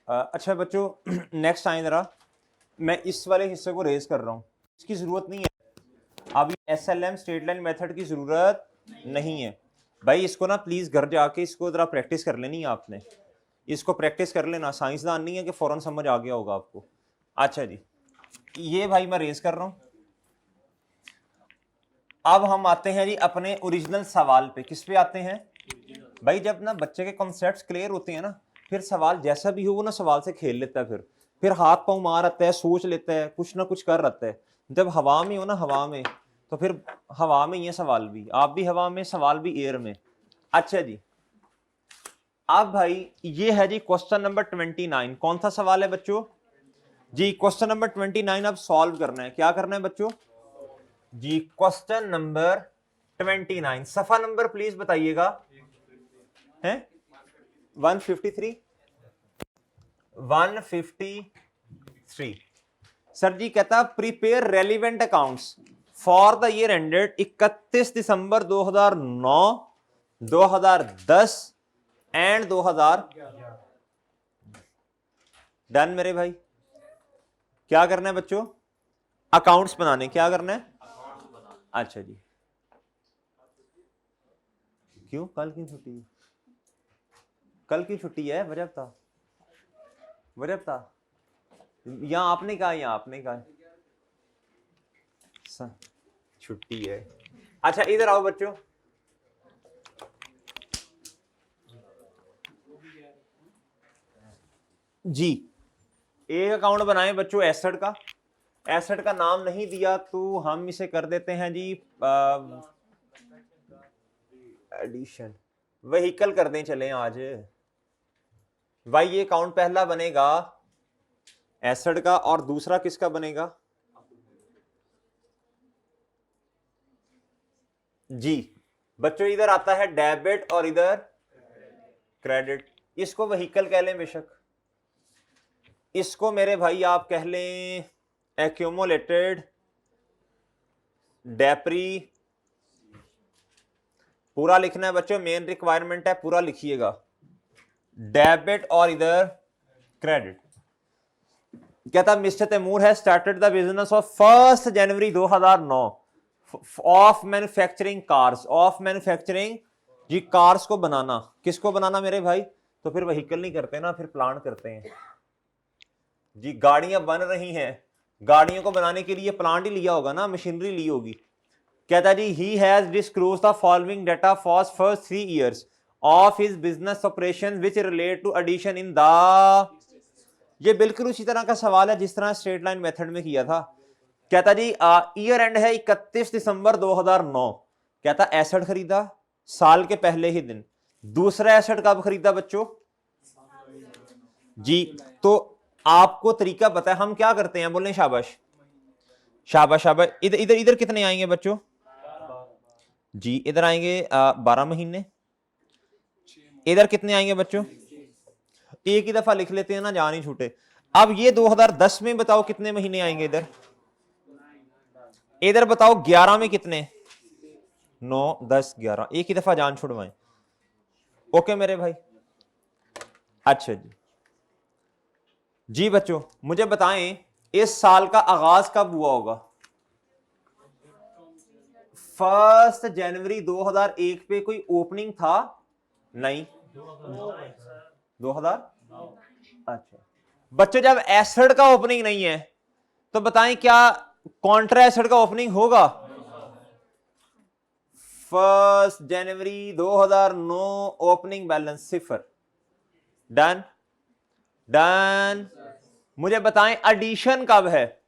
अच्छा बच्चों नेक्स्ट आए जरा, मैं इस वाले हिस्से को रेज कर रहा हूँ, इसकी जरूरत नहीं है अब, SLM स्ट्रेट लाइन मेथड की जरूरत नहीं है भाई। इसको ना प्लीज घर जाके इसको जरा प्रैक्टिस कर लेनी है आपने, इसको प्रैक्टिस कर लेना, साइंसदान नहीं है कि फौरन समझ आ गया होगा आपको। अच्छा जी, ये भाई मैं रेज कर रहा हूं। अब हम आते हैं जी अपने ओरिजिनल सवाल पे। किस पे आते हैं भाई? जब ना बच्चे के कॉन्सेप्ट्स क्लियर होते हैं ना, फिर सवाल जैसा भी हो वो ना सवाल से खेल लेता है, फिर हाथ पांव मार आता है, सोच लेता है, कुछ ना कुछ कर रहता है। जब हवा में हो ना, हवा में, तो फिर हवा में ही है सवाल भी, आप भी हवा में, सवाल भी एयर में। अच्छा जी, अब भाई ये है जी क्वेश्चन नंबर 29। कौन सा सवाल है बच्चों जी? क्वेश्चन नंबर 29 अब सॉल्व करना है। क्या करना है बच्चों जी? क्वेश्चन नंबर 29, सफा नंबर प्लीज बताइएगा। है 153 153। सर जी कहता prepare relevant accounts for the year ended 31 December 2009, 2010 and 2000। Done मेरे भाई। क्या करना है बच्चों? अकाउंट्स बनाने। क्या करना है? अच्छा जी, क्यों कल की छुट्टी है? कल की छुट्टी है, वजह बता, वजह बता। यहां आपने कहा, यहां आपने कहा छुट्टी है। अच्छा इधर आओ बच्चों, जी एक अकाउंट बनाए बच्चों एसेट का। एसेट का नाम नहीं दिया तो हम इसे कर देते हैं जी एडिशन, व्हीकल कर दें चलें आज। भाई ये अकाउंट पहला बनेगा एसेट का और दूसरा किसका बनेगा जी? बच्चों इधर आता है डेबिट और इधर क्रेडिट। इसको व्हीकल कह लें बेशक, इसको मेरे भाई आप कह लें एक्यूमुलेटेड डेप्री। पूरा लिखना है बच्चों, मेन रिक्वायरमेंट है, पूरा लिखिएगा। डेबिट और इधर क्रेडिट। कहता मिस्टर तैमूर है started the business of 1 January 2009 of manufacturing cars. Of manufacturing जी, कार्स को बनाना। किसको बनाना मेरे भाई? तो फिर व्हीकल नहीं करते ना, फिर प्लांट करते हैं जी। गाड़ियां बन रही हैं, गाड़ियों को बनाने के लिए प्लांट ही लिया होगा ना, मशीनरी ली होगी। कहता G he has disclosed the following data for first 3 years of his business operation which relate to addition in the. ये बिल्कुल उसी तरह का सवाल है जिस तरह स्ट्रेट लाइन मेथड में किया था। कहता जी ईयर एंड है 31 दिसंबर 2009। कहता एसेट खरीदा साल के पहले ही दिन। दूसरा एसेट कब खरीदा बच्चों जी? तो आपको तरीका पता है हम क्या करते हैं, बोलें शाबाश शाबाश शाबाश। इधर इधर इधर कितने आएंगे बच्चों जी? इधर आएंगे 12 महीने। इधर कितने आएंगे बच्चों? एक ही दफा लिख लेते हैं ना, जान ही छूटे। अब ये 2010 में बताओ कितने महीने आएंगे इधर? इधर बताओ 11 में कितने? 9 10 11, एक ही दफा जान छुड़वाएं। ओके मेरे भाई। अच्छा जी, जी बच्चों मुझे बताएं इस साल का आगाज कब हुआ होगा? 1 जनवरी 2001 पे कोई ओपनिंग था? नहीं, 2000। अच्छा बच्चों, जब एसिड का ओपनिंग नहीं है तो बताएं क्या कॉन्ट्रा एसिड का ओपनिंग होगा? 1 January 2009 opening balance 0। Done done. मुझे बताएं एडिशन कब है?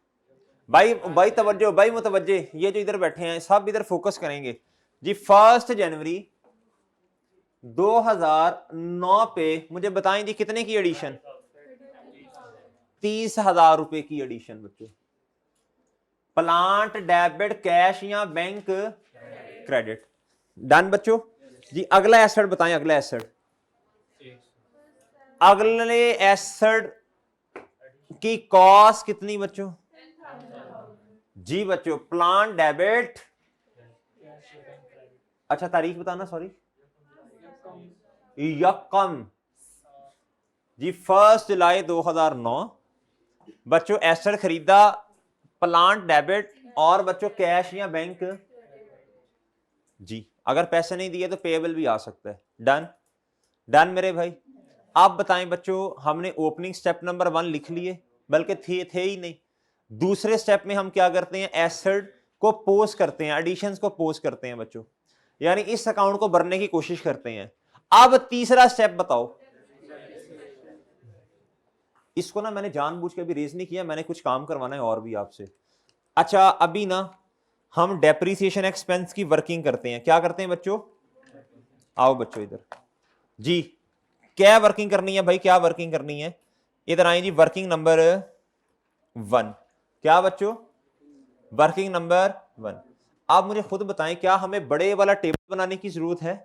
भाई भाई तवज्जो, भाई मुतवज्जे, ये जो इधर बैठे हैं सब इधर फोकस करेंगे जी। 1 जनवरी 2009 पे मुझे बताएं जी कितने की एडिशन? 30,000 रुपए की एडिशन बच्चों। प्लांट डेबिट कैश या बैंक क्रेडिट। डन बच्चों जी। अगला एसेट बताएं, अगला एसेट, अगले एसेट की कॉस्ट कितनी बच्चों जी? बच्चों प्लांट डेबिट, अच्छा तारीख बताना, सॉरी, यकम जी 1 जुलाई 2009 बच्चों एसेट खरीदा, प्लांट डेबिट, और बच्चों कैश या बैंक जी, अगर पैसे नहीं दिए तो पेएबल भी आ सकता है। डन डन मेरे भाई। आप बताएं बच्चों, हमने ओपनिंग स्टेप नंबर 1 लिख लिए, बल्कि थे ही नहीं। दूसरे स्टेप में हम क्या करते हैं, एसेट को पोस्ट करते हैं, एडिशंस को पोस्ट करते हैं बच्चों, यानी इस अकाउंट को भरने की कोशिश करते हैं। अब तीसरा स्टेप बताओ। इसको ना मैंने जानबूझ के भी रेज नहीं किया, मैंने कुछ काम करवाना है और भी आपसे। अच्छा अभी ना हम डेप्रीसिएशन एक्सपेंस की वर्किंग करते हैं। क्या करते हैं बच्चों, आओ बच्चों इधर जी, क्या वर्किंग करनी है भाई, क्या वर्किंग करनी है, इधर आए जी। वर्किंग नंबर 1, क्या बच्चों, वर्किंग नंबर 1। आप मुझे खुद बताएं, क्या हमें बड़े वाला टेबल बनाने की जरूरत है?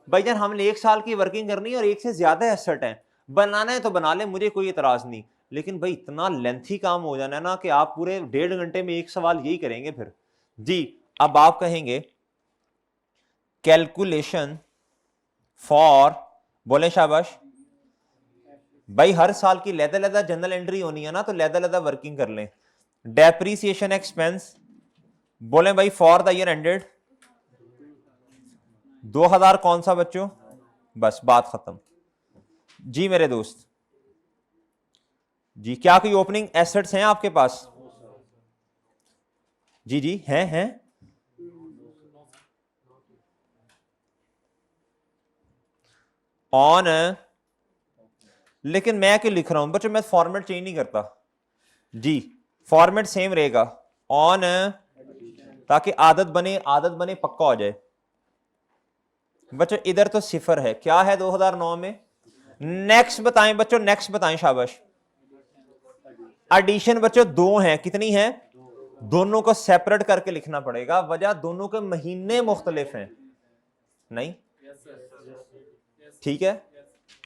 भाईजान हमने 1 साल की वर्किंग करनी है और 1 से ज्यादा एसेट है, बनाना है तो बना ले, मुझे कोई इतराज नहीं। लेकिन भाई इतना लेंथी काम हो जाना है ना कि आप पूरे 1.5 घंटे में एक सवाल यही करेंगे फिर जी। अब आप कहेंगे कैलकुलेशन फॉर, बोले शाबाश भाई, हर साल की लहदा जनरल एंट्री होनी है ना, तो लहदा वर्किंग कर लें। डेप्रीसिएशन एक्सपेंस, बोले भाई फॉर द ईयर एंडेड 2000 कौन सा बच्चों, बस बात खत्म जी मेरे दोस्त जी। क्या कोई ओपनिंग एसेट्स हैं आपके पास? जी जी हैं ऑन, लेकिन मैं क्यों लिख रहा हूं बच्चों, मैं फॉर्मेट चेंज नहीं करता जी, फॉर्मेट सेम रहेगा ऑन, ताकि आदत बने पक्का हो जाए बच्चों। इधर तो सिफर है, क्या है 2009 में? नेक्स्ट बताएं बच्चों, नेक्स्ट बताएं शाबाश। एडिशन बच्चों 2 हैं, कितनी है? दोनों को सेपरेट करके लिखना पड़ेगा, वजह दोनों के महीने मुख्तलिफ हैं। नहीं ठीक है,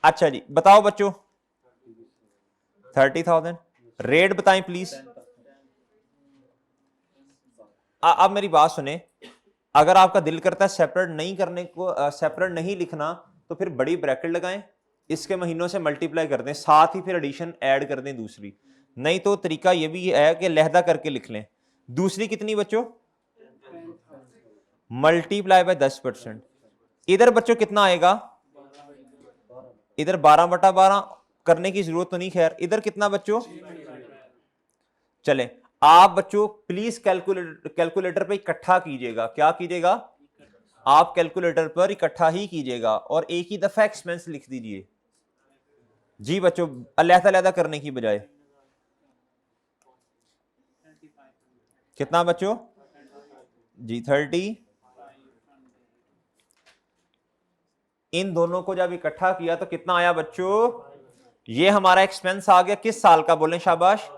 अच्छा जी बताओ बच्चों। 30,000 रेट बताएं प्लीज। अब मेरी बात सुने, अगर आपका दिल करता है सेपरेट नहीं करने को, सेपरेट नहीं लिखना, तो फिर बड़ी ब्रैकेट लगाएं, इसके महीनों से मल्टीप्लाई कर दें, साथ ही फिर एडिशन ऐड कर दें दूसरी। नहीं तो तरीका यह भी है कि लहदा करके लिख लें। दूसरी कितनी बच्चों? Multiply by 10%। इधर बच्चों कितना आएगा? इधर 12/12 करने की जरूरत तो नहीं, खैर इधर कितना बच्चों? चले आप बच्चों प्लीज कैलकुलेटर पे इकट्ठा कीजिएगा। क्या कीजिएगा? आप कैलकुलेटर पर इकट्ठा ही कीजिएगा और एक ही दफा एक्सपेंस लिख दीजिए जी बच्चों, अलग-अलग करने की बजाय। कितना बच्चों? जी 30। इन दोनों को जब इकट्ठा किया तो कितना आया बच्चों? ये हमारा एक्सपेंस आ गया किस साल का, बोलें शाबाश?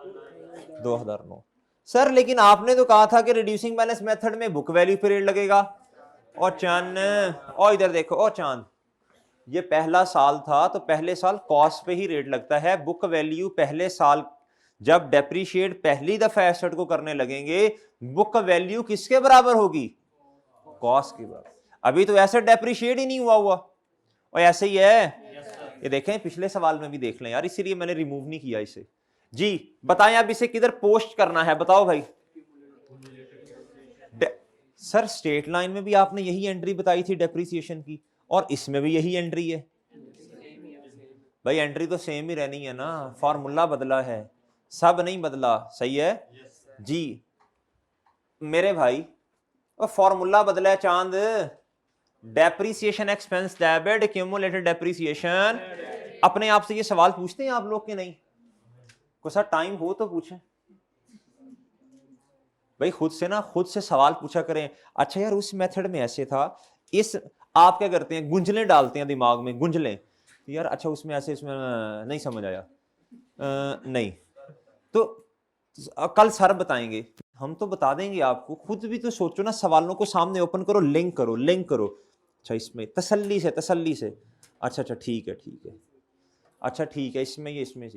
2009। सर लेकिन आपने तो कहा था कि रिड्यूसिंग बैलेंस मेथड में बुक वैल्यू पे रेट लगेगा। और चांद, और इधर देखो, और चांद, ये पहला साल था तो पहले साल कॉस्ट पे ही रेट लगता है। बुक वैल्यू पहले साल, जब डेप्रीशिएट पहली दफा एसेट को करने लगेंगे, बुक वैल्यू किसके बराबर होगी? कॉस्ट के बराबर। अभी तो एसेट डेप्रीशिएट ही नहीं हुआ और ऐसे ही है। ये देखें पिछले सवाल में भी देख लें यार, इसीलिए मैंने रिमूव नहीं किया इसे जी। बताएं अब इसे किधर पोस्ट करना है, बताओ भाई। सर स्टेट लाइन में भी आपने यही एंट्री बताई थी डेप्रीसिएशन की, और इसमें भी यही एंट्री है भाई। एंट्री तो सेम ही रहनी है ना, फॉर्मूला बदला है, सब नहीं बदला, सही है जी मेरे भाई। और फॉर्मूला बदला है चांद, depreciation expense debit accumulated depreciation. अपने आप से ये सवाल पूछते हैं आप लोग के नहीं? को सर टाइम हो तो पूछें भाई, खुद से ना, खुद से सवाल पूछा करें। अच्छा यार उस मेथड में ऐसे था, इस आप क्या करते हैं, गुंजलें डालते हैं दिमाग में, गुंजलें यार, अच्छा उसमें ऐसे, इसमें नहीं समझ आया, नहीं तो कल सर बताएंगे, हम तो बता देंगे आपको। खुद भी तो सोचो ना, सवालों को सामने ओपन करो, लिंक करो, लिंक करो। अच्छा इसमें तसल्ली से, तसल्ली से, अच्छा ठीक है, ठीक है, अच्छा ठीक है, इसमें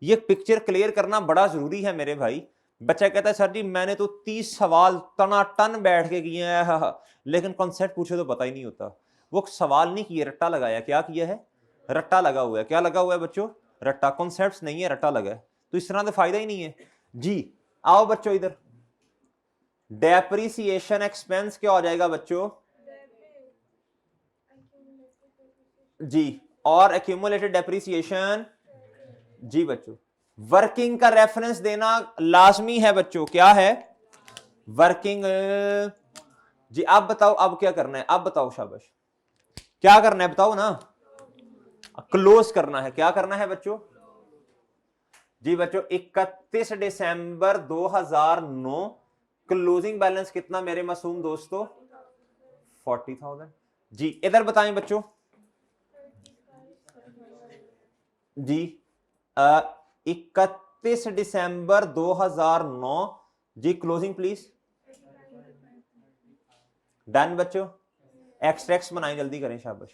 ये पिक्चर क्लियर करना बड़ा जरूरी है मेरे भाई। बच्चा कहता है सर जी मैंने तो 30 सवाल टनाटन बैठ के किए हैं, लेकिन कॉन्सेप्ट पूछे तो पता ही नहीं होता। वो सवाल नहीं किए, रट्टा लगाया। क्या किया है? रट्टा लगा हुआ है। क्या लगा हुआ है बच्चों? रट्टा, कॉन्सेप्ट्स नहीं है, रट्टा लगा है, तो इस तरह तो फायदा ही नहीं है जी। आओ बच्चों इधर, डेप्रिसिएशन एक्सपेंस क्या हो जाएगा बच्चों जी, और एक्यूमुलेटेड डेप्रिसिएशन जी बच्चों। वर्किंग का रेफरेंस देना लाजमी है बच्चों, क्या है वर्किंग जी। अब बताओ अब क्या करना है, अब बताओ शाबाश, क्या करना है बताओ ना, क्लोज करना है, क्या करना है बच्चों जी बच्चों। 31 दिसंबर 2009 क्लोजिंग बैलेंस कितना मेरे मासूम दोस्तों 40,000 जी। इधर बताएं बच्चों जी, 31 दिसंबर 2009 जी, क्लोजिंग प्लीज। डन बच्चों, एक्सट्रैक्ट्स बनाएं, जल्दी करें शाबाश,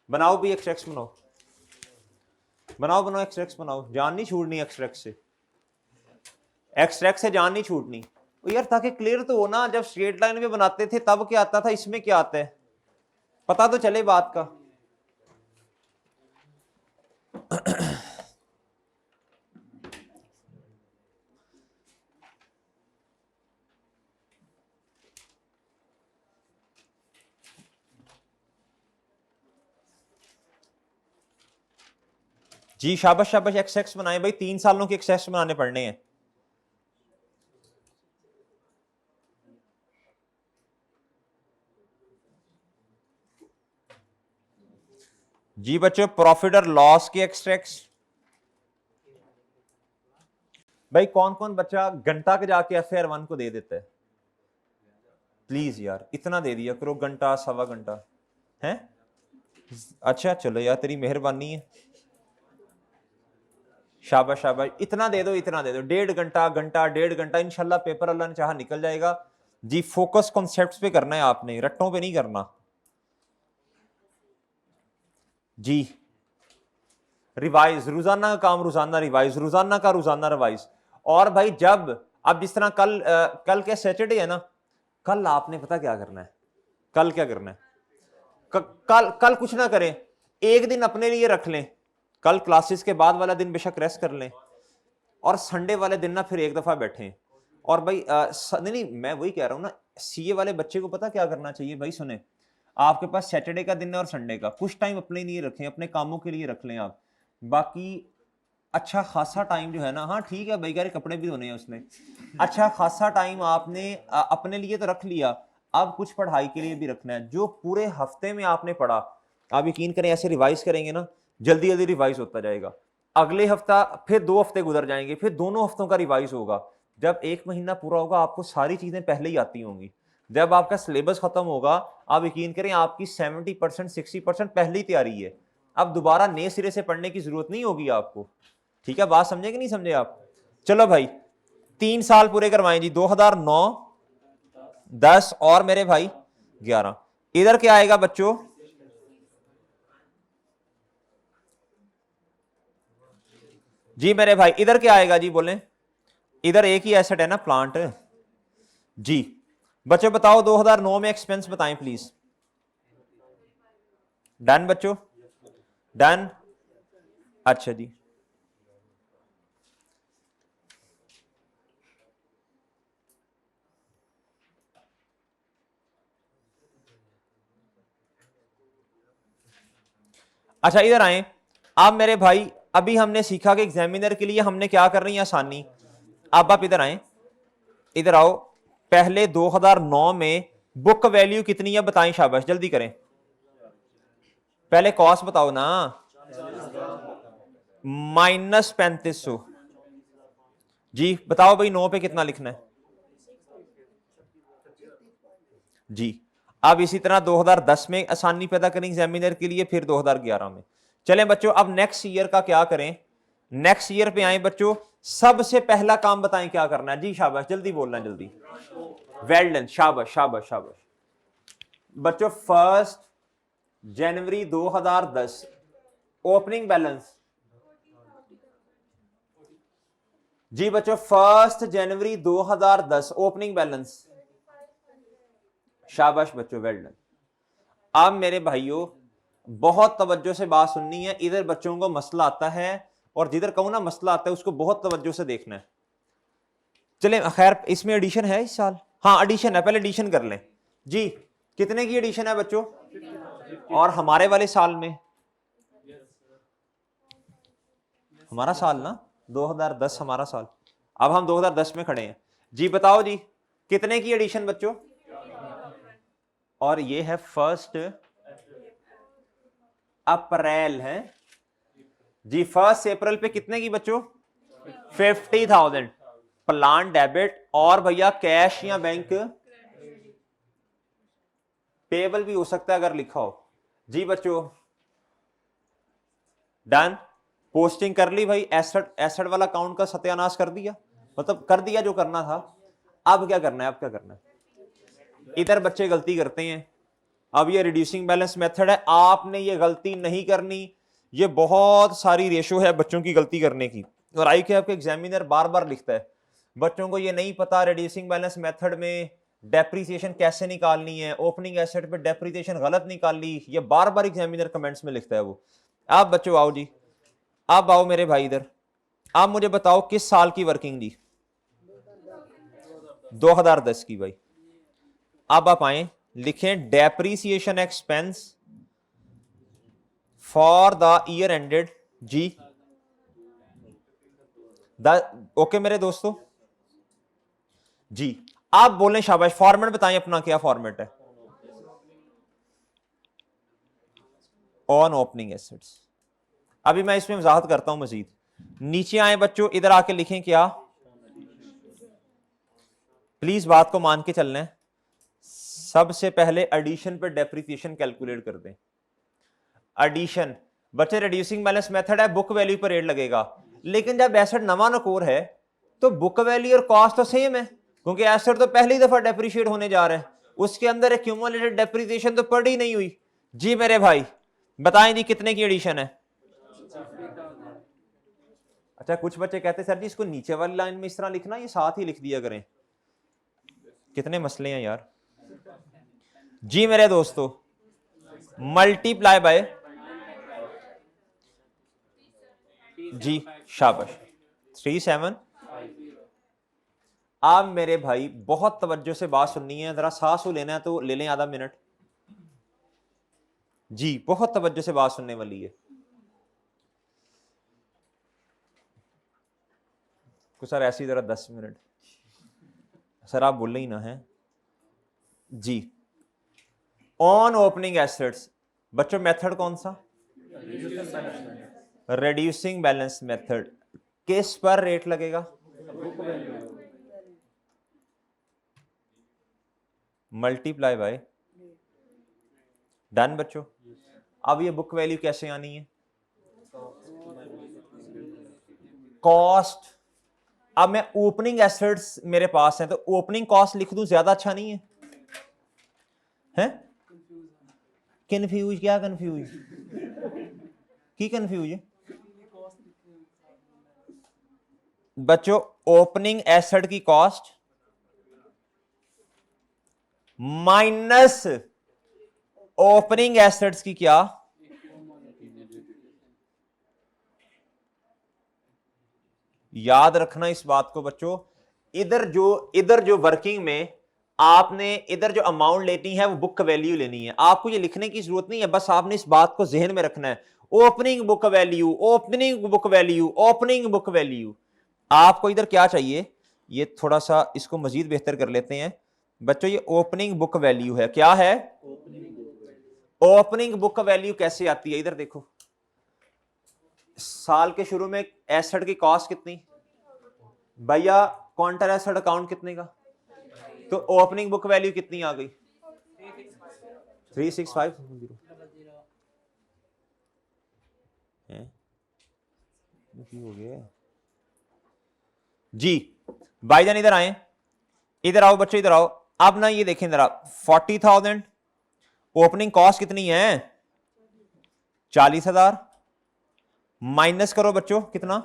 बनाओ भी एक्सट्रैक्ट्स बनाओ, बनाओ बनाओ एक्सट्रैक्ट्स बनाओ, जान नहीं छूटनी एक्सट्रैक्ट से, एक्सट्रैक्ट से जान नहीं छूटनी यार, ताकि क्लियर तो हो ना, जब स्ट्रेट लाइन में बनाते थे तब क्या आता था, इसमें क्या आता है पता तो चले बात का। जी शाबाश शाबाश, एक्सट्रैक्ट्स बनाए भाई, 3 सालों के एक्सट्रैक्ट्स बनाने पड़ने हैं जी बच्चों। प्रॉफिट और लॉस के एक्सट्रैक्ट्स भाई, कौन कौन बच्चा घंटा के जाके FAR1 को दे देता है, प्लीज यार इतना दे दिया करो, घंटा सवा घंटा है। अच्छा चलो यार, तेरी मेहरबानी है, शाबाश शाबाश, इतना दे दो, इतना दे दो, 1.5 घंटा, घंटा 1.5 घंटा, इंशाल्लाह पेपर अल्लाह ने चाहा निकल जाएगा जी। फोकस कॉन्सेप्ट्स पे करना है आपने, रट्टों पे नहीं करना जी। रिवाइज, रोजाना का काम रोजाना रिवाइज, रोजाना का रोजाना रिवाइज। और भाई जब, अब जिस तरह कल क्या सैटरडे है ना, कल आपने पता क्या करना है, कल क्या करना है, कल कुछ ना करें, एक दिन अपने लिए रख लें, कल क्लासेस के बाद वाला दिन बेशक रेस्ट कर लें, और संडे वाले दिन ना फिर एक दफा बैठें। और भाई नहीं मैं वही कह रहा हूं ना, CA वाले बच्चे को पता क्या करना चाहिए भाई, सुने, आपके पास सैटरडे का दिन है और संडे का, कुछ टाइम अपने लिए रखें, अपने कामों के लिए रख लें आप, बाकी अच्छा खासा टाइम जो है ना, हाँ ठीक है भाई यार कपड़े भी धोने हैं उसने, अच्छा खासा टाइम आपने अपने लिए तो रख लिया, अब कुछ पढ़ाई के लिए भी रखना है। जो पूरे हफ्ते में आपने पढ़ा, आप यकीन करें ऐसे रिवाइज करेंगे ना, जल्दी जल्दी रिवाइज होता जाएगा, अगले हफ्ता फिर 2 हफ्ते गुजर जाएंगे, फिर दोनों हफ्तों का रिवाइज होगा, जब 1 महीना पूरा होगा आपको सारी चीजें पहले ही आती होंगी, जब आपका सिलेबस खत्म होगा आप यकीन करें आपकी 70% 60% पहले ही तैयारी है, अब दोबारा नए सिरे से पढ़ने की जरूरत नहीं होगी आपको। ठीक है, बात समझे कि नहीं समझे आप। चलो भाई 3 साल पूरे करवाएं जी, 2009 10 और मेरे भाई 11। इधर क्या आएगा बच्चों जी, मेरे भाई इधर क्या आएगा जी, बोले, इधर एक ही एसेट है ना प्लांट जी। बच्चों बताओ 2009 में एक्सपेंस बताएं प्लीज। डन बच्चों, डन, अच्छा जी। अच्छा इधर आए, अब मेरे भाई अभी हमने सीखा कि एग्जामिनर के लिए हमने क्या कर रही है आसानी, अब आप इधर आए, इधर आओ, पहले 2009 में बुक वैल्यू कितनी है बताएं, शाबाश जल्दी करें, पहले कॉस्ट बताओ ना, -3500 जी। बताओ भाई 9 पे कितना लिखना है जी। अब इसी तरह 2010 में आसानी पैदा करें एग्जामिनर के लिए, फिर 2011 में। चलें बच्चों अब नेक्स्ट ईयर का क्या करें, नेक्स्ट ईयर पे आए बच्चों, सबसे पहला काम बताएं क्या करना है जी, शाबाश जल्दी बोलना जल्दी, वेल डन, शाबाश शाबाश शाबाश बच्चों। 1 जनवरी 2010 ओपनिंग बैलेंस जी बच्चों, 1 जनवरी 2010 ओपनिंग बैलेंस, शाबाश बच्चों वेल डन। अब मेरे भाइयों बहुत तवज्जो से बात सुननी है, इधर बच्चों को मसला आता है और जिधर कहूं ना मसला आता है उसको बहुत तवज्जो से देखना है। चलें खैर, इसमें एडिशन है इस साल? हाँ एडिशन है, पहले एडिशन कर लें जी। कितने की एडिशन है बच्चों? और हमारे वाले साल में, हमारा साल ना 2010 हमारा साल, अब हम 2010 में खड़े हैं जी। बताओ जी कितने की एडिशन बच्चों? और ये है 1 अप्रैल है जी। 1 अप्रैल पे कितने की बच्चों? 50,000 प्लान डेबिट। और भैया कैश या बैंक पेबल भी हो सकता है अगर लिखा हो जी बच्चों। डन, पोस्टिंग कर ली भाई, एसेट एसेट वाला अकाउंट का सत्यानाश कर दिया, मतलब कर दिया जो करना था। अब क्या करना है? अब क्या करना है? इधर बच्चे गलती करते हैं, अब ये रिड्यूसिंग बैलेंस मेथड है, आपने ये गलती नहीं करनी। ये बहुत सारी रेशो है बच्चों की गलती करने की, और आई के आपके एग्जामिनर बार बार लिखता है बच्चों को ये नहीं पता रिड्यूसिंग बैलेंस मेथड में डेप्रिसिएशन कैसे निकालनी है, ओपनिंग एसेट पे डेप्रिसिएशन गलत निकाली, ये बार बार एग्जामिनर कमेंट्स में लिखता है वो। आप बच्चों आओ जी, अब आओ मेरे भाई इधर, आप मुझे बताओ किस साल की वर्किंग जी? 2010 की भाई। अब आप आए, लिखें depreciation expense for the year ended जी। ओके मेरे दोस्तों जी, आप बोलें शाबाश। फॉर्मेट बताएं अपना, क्या फॉर्मेट है? On opening assets. अभी मैं इसमें वजाहत करता हूं मजीद। नीचे आए बच्चों, इधर आके लिखें क्या, प्लीज बात को मान के चलना है। सबसे पहले एडिशन पे डेप्रिसिएशन कैलकुलेट कर दें। एडिशन बच्चे रिड्यूसिंग बैलेंस मेथड है, बुक वैल्यू पर रेट लगेगा, लेकिन जब एसेट नवा नकोर है तो बुक वैल्यू और कॉस्ट तो सेम है, क्योंकि एसेट तो पहली दफा डेप्रिशिएट होने जा रहा है, उसके अंदर एक्यूमुलेटेड डेप्रिसिएशन तो पड़ी नहीं हुई जी। मेरे भाई बताएं जी कितने की एडिशन है? अच्छा, कुछ बच्चे कहते सर जी इसको नीचे वाली लाइन में इस तरह लिखना, ये साथ ही लिख दिया करें। कितने मसले हैं यार जी मेरे दोस्तों। मल्टीप्लाई बाय जी, शाबाश 37। आप मेरे भाई बहुत तवज्जो से बात सुननी है, जरा सांस लेना है तो ले लें आधा मिनट जी, बहुत तवज्जो से बात सुनने वाली है। कुछ सर ऐसी जरा 10 मिनट सर आप बोल ही ना है जी। ऑन ओपनिंग एसेट्स बच्चों मेथड कौन सा? Reducing balance method. किस पर रेट लगेगा? Multiply by. डन बच्चों। अब ये बुक वैल्यू कैसे आनी है? कॉस्ट। अब मैं ओपनिंग एसेट्स मेरे पास है तो ओपनिंग कॉस्ट लिख दूं, ज्यादा अच्छा नहीं है? हैं कंफ्यूज? क्या कंफ्यूज की कंफ्यूज बच्चों? ओपनिंग एसेट की कॉस्ट माइनस ओपनिंग एसेट्स की क्या? याद रखना इस बात को बच्चों, इधर जो वर्किंग में आपने इधर जो अमाउंट लेनी है वो बुक वैल्यू लेनी है। आपको ये लिखने की जरूरत नहीं है, बस आपने इस बात को जहन में रखना है। Opening book value, opening book value, opening book value. आपको इधर क्या चाहिए, ये थोड़ा सा इसको मजीद बेहतर कर लेते हैं बच्चों। ये ओपनिंग बुक वैल्यू है, क्या है? ओपनिंग बुक वैल्यू कैसे आती है? इधर देखो, साल के शुरू में एसेट की कॉस्ट कितनी भैया? काउंटर एसेट अकाउंट कितने का? तो ओपनिंग बुक वैल्यू कितनी आ गई? 365 हो गया जी। भाईजान इधर आए, इधर आओ बच्चों, इधर आओ। अब ना ये देखें जरा, 40,000 ओपनिंग कॉस्ट कितनी है? 40,000 माइनस करो बच्चों कितना?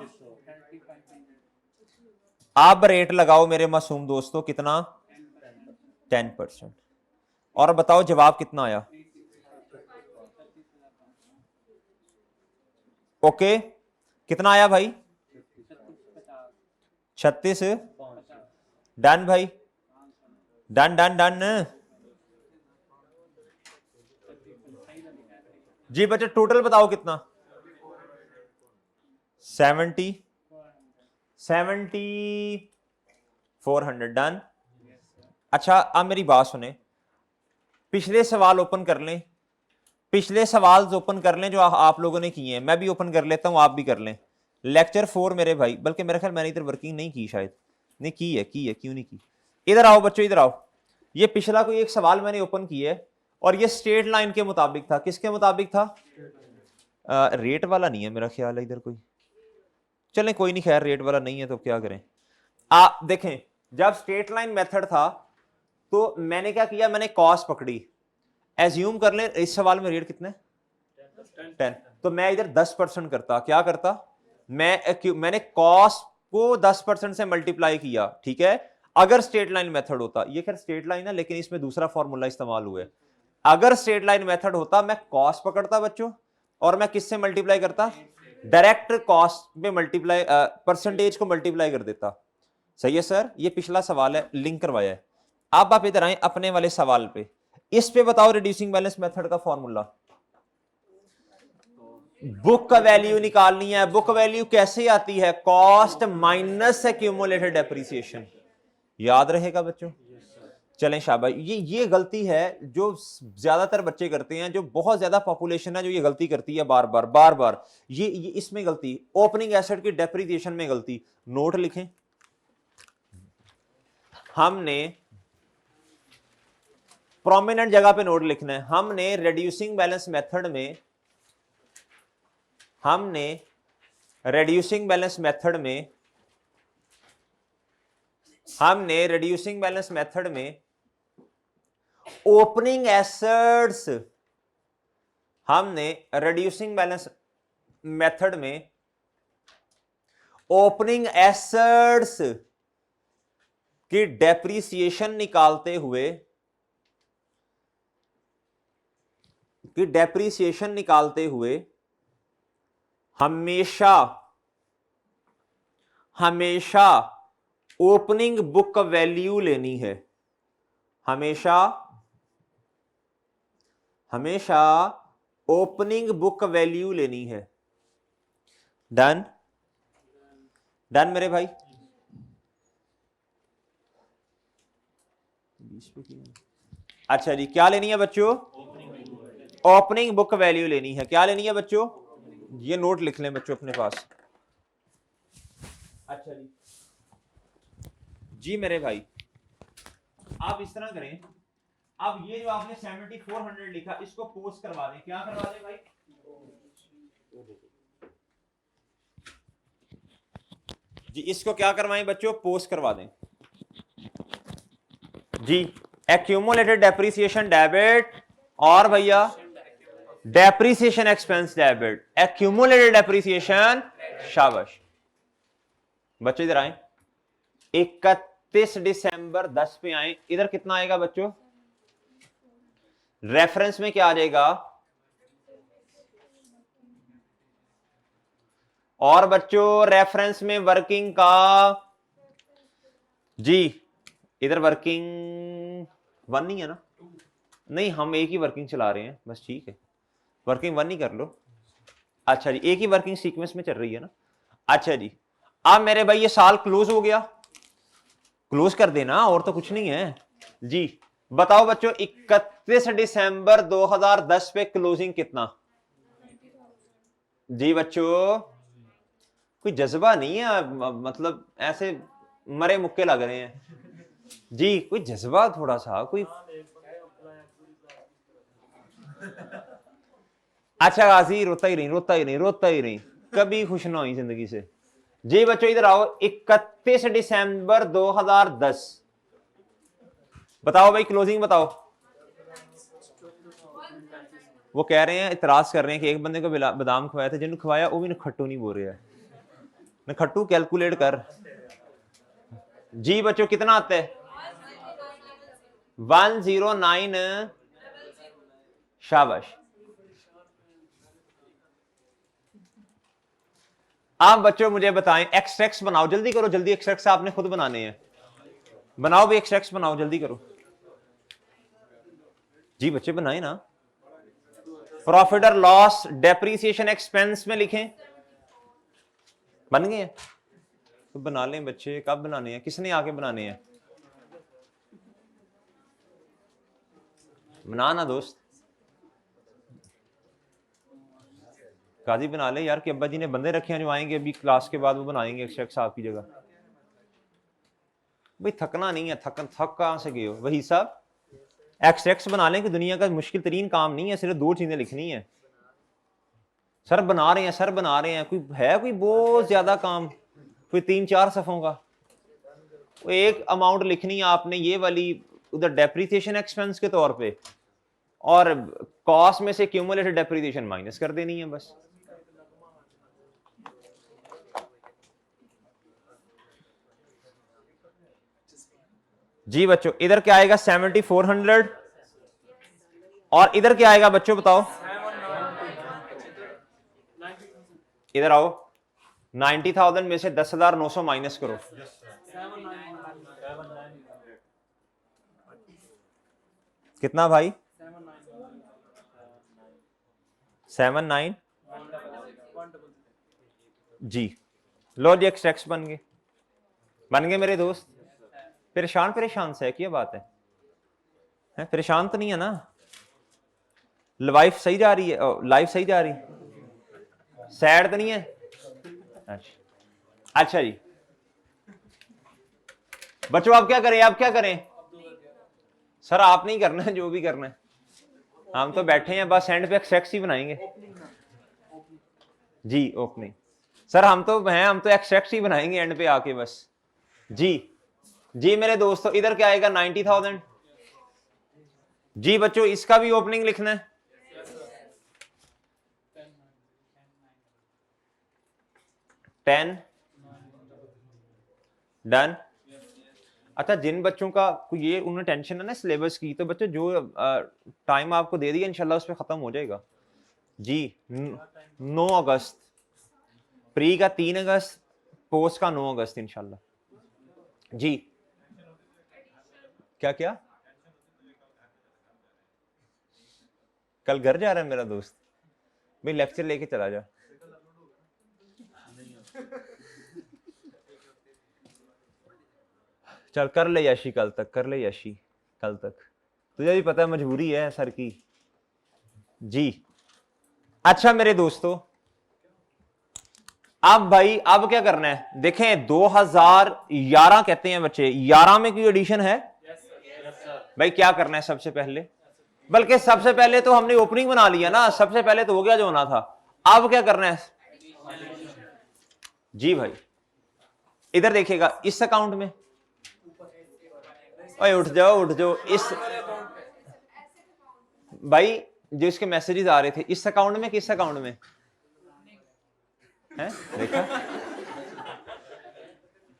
अब रेट लगाओ मेरे मासूम दोस्तों, कितना? 10%। और बताओ जवाब कितना आया? ओके, कितना आया भाई? 36। डन भाई, डन डन डन। जी बच्चे टोटल बताओ कितना? 400 डन। अच्छा अब मेरी बात सुने, पिछले सवाल ओपन कर लें, पिछले सवाल ओपन कर लें जो आप लोगों ने किए हैं, मैं भी ओपन कर लेता हूं, आप भी कर लें। लेक्चर 4 मेरे भाई, बल्कि मेरे ख्याल मैंने इधर वर्किंग नहीं की, शायद नहीं की है, क्यों नहीं की? इधर आओ बच्चों, इधर आओ। ये पिछला कोई एक सवाल मैंने ओपन किया है और ये स्ट्रेट लाइन के मुताबिक था। किसके मुताबिक था? रेट वाला नहीं है मेरा ख्याल है इधर कोई। चलें कोई नहीं, खैर रेट वाला नहीं है तो क्या करें। आप देखें, जब स्ट्रेट लाइन मेथड था तो मैंने क्या किया, मैंने कॉस पकड़ी। एज्यूम कर ले इस सवाल में रेट कितने? 10। तो मैं इधर 10% करता, क्या करता? मैंने कॉस को 10% से मल्टीप्लाई किया, ठीक है। अगर स्ट्रेट लाइन मेथड होता, ये खैर स्ट्रेट लाइन है लेकिन इसमें दूसरा फॉर्मूला इस्तेमाल हुआ है। अगर स्ट्रेट लाइन मेथड होता, मैं कॉस पकड़ता बच्चों और मैं किससे मल्टीप्लाई करता? डायरेक्ट कॉस्ट पे मल्टीप्लाई, परसेंटेज को मल्टीप्लाई कर देता। सही है सर, ये पिछला सवाल है, लिंक करवाया है। अब आप इधर आए अपने वाले सवाल पे, इस पे बताओ रिड्यूसिंग बैलेंस मेथड का फॉर्मूला। बुक का वैल्यू निकालनी है। बुक वैल्यू कैसे आती है? Cost minus accumulated depreciation. याद रहेगा बच्चों? चलें शाबाश। ये गलती है जो ज्यादातर बच्चे करते हैं, जो बहुत ज्यादा पॉपुलेशन है जो ये गलती करती है बार बार। ये इसमें गलती, ओपनिंग एसेट की डेप्रिसिएशन में गलती। नोट लिखें, हमने प्रोमिनेंट जगह पे नोट लिखना है। हमने रिड्यूसिंग बैलेंस मेथड में, हमने रिड्यूसिंग बैलेंस मेथड में, हमने रिड्यूसिंग बैलेंस मेथड में ओपनिंग एसेट्स, हमने रिड्यूसिंग बैलेंस मेथड में ओपनिंग एसेट्स की डेप्रिसिएशन निकालते हुए, की डेप्रिसिएशन निकालते हुए हमेशा हमेशा ओपनिंग बुक वैल्यू लेनी है। हमेशा हमेशा ओपनिंग बुक वैल्यू लेनी है। डन डन मेरे भाई। अच्छा जी, क्या लेनी है बच्चों? ओपनिंग बुक वैल्यू लेनी है। क्या लेनी है बच्चों? ये नोट लिख लें बच्चों अपने पास। अच्छा जी, जी मेरे भाई, आप इस तरह करें, अब ये जो आपने 7400 लिखा, इसको पोस्ट करवा दें। क्या करवा दें भाई? जी इसको क्या करवाएं बच्चों? पोस्ट करवा दें जी। एक्यूमुलेटेड डेप्रिसिएशन डेबिट और भैया depreciation expense debit, accumulated depreciation. शाबाश बच्चों, इधर आए, 31 दिसंबर 10 पे आए। इधर कितना आएगा बच्चों? रेफरेंस में क्या आ जाएगा? और बच्चों रेफरेंस में वर्किंग का, जी इधर वर्किंग 1 नहीं है ना? नहीं, हम एक ही वर्किंग चला रहे हैं बस, ठीक है, वर्किंग 1 ही कर लो। अच्छा जी, एक ही वर्किंग सीक्वेंस में चल रही है ना? अच्छा जी, अब मेरे भाई ये साल क्लोज हो गया, क्लोज कर देना, और तो कुछ नहीं है जी। बताओ बच्चों 31 दिसंबर 2010 पे क्लोजिंग कितना? जी बच्चों कोई जज्बा नहीं है, मतलब ऐसे मरे मुक्के लग रहे हैं जी, कोई जज्बा थोड़ा सा कोई। अच्छा गाजी, रोता ही नहीं, कभी खुश ना हुई जिंदगी से। जी बच्चों इधर आओ, 31 दिसंबर 2010, बताओ भाई क्लोजिंग बताओ। वो कह रहे हैं, इतराज कर रहे हैं कि एक बंदे को बादाम खवाया था, जिन्होंने खवाया वो भी नखट्टू नहीं बोल रहा है। नखट्टू कैलकुलेट कर। जी बच्चों कितना आता है? 109। शाबाश, आप बच्चों मुझे बताएं, एक्सट्रैक्ट्स बनाओ, जल्दी करो, जल्दी एक्सट्रैक्ट्स आपने खुद बनाने हैं, बनाओ भी एक्सट्रैक्ट्स बनाओ, जल्दी करो जी बच्चे, बनाए ना। प्रॉफिट और लॉस डेप्रीसिएशन एक्सपेंस में लिखें, बन गए हैं तो बना लें बच्चे। कब बनाने हैं, किसने आके बनाने हैं, बनाना दोस्त, गाजी बना ले यार, कि अब्बा जी ने बंदे रखे हैं जो आएंगे अभी क्लास के बाद, वो बनाएंगे एक्सट्रैक्ट्स आपकी जगह। भाई थकना नहीं है, थक कहां से गए हो, वही साहब एक्सट्रैक्ट्स बना लें कि दुनिया का मुश्किल तरीन काम नहीं है, सिर्फ 2 चीजें लिखनी है। सर बना रहे हैं, सर बना रहे हैं, कोई है कोई बहुत ज्यादा काम, कोई 3-4 सफों का, एक अमाउंट लिखनी है आपने ये वाली, उधर डेप्रीसिएशन एक्सपेंस के तौर पे, और कॉस्ट में से क्यूमुलेटेड डेप्रीसिएशन माइनस कर देनी है बस। जी बच्चों इधर क्या आएगा 7400, और इधर क्या आएगा बच्चों बताओ, इधर आओ, 90,000 में से 10,900 माइनस करो, कितना भाई, 79 जी। लो जी एक्सट्रैक्ट्स बन गए, बन गए मेरे दोस्त। परेशान परेशान से है, क्या बात है परेशान तो नहीं है ना, लाइफ सही जा रही है, लाइफ सही जा रही, सैड तो नहीं है, अच्छा जी बच्चों आप क्या करें, आप क्या करें, सर आप नहीं करना है जो भी करना है, हम तो बैठे हैं बस एंड पे एक्सट्रैक्ट्स ही बनाएंगे जी, ओपनिंग सर हम तो हैं, हम तो एक्सट्रैक्ट्स ही बनाएंगे एंड पे आके बस। जी जी मेरे दोस्तों इधर क्या आएगा 90,000 जी बच्चों, इसका भी ओपनिंग लिखना है, 10 डन। अच्छा जिन बच्चों का ये उन्हें टेंशन है ना सिलेबस की, तो बच्चों जो टाइम आपको दे दिया इंशाल्लाह उस पर खत्म हो जाएगा जी। 9 अगस्त प्री का, 3 अगस्त पोस्ट का, 9 अगस्त इंशाल्लाह जी। क्या क्या कल घर जा रहा है मेरा दोस्त, भाई लेक्चर लेके चला जा, चल कर ले यशी, कल तक कर ले यशी, कल तक, तुझे भी पता है मजबूरी है सर की जी। अच्छा मेरे दोस्तों अब भाई अब क्या करना है, देखें 2011 कहते हैं बच्चे, 11 में कोई एडिशन है भाई, क्या करना है सबसे पहले, बल्कि सबसे पहले तो हमने ओपनिंग बना लिया ना, सबसे पहले तो हो गया जो होना था, अब क्या करना है जी भाई, इधर देखिएगा इस अकाउंट में, ओए उठ जाओ इस भाई, जो इसके मैसेजेस आ रहे थे इस अकाउंट में, किस अकाउंट में है, देखा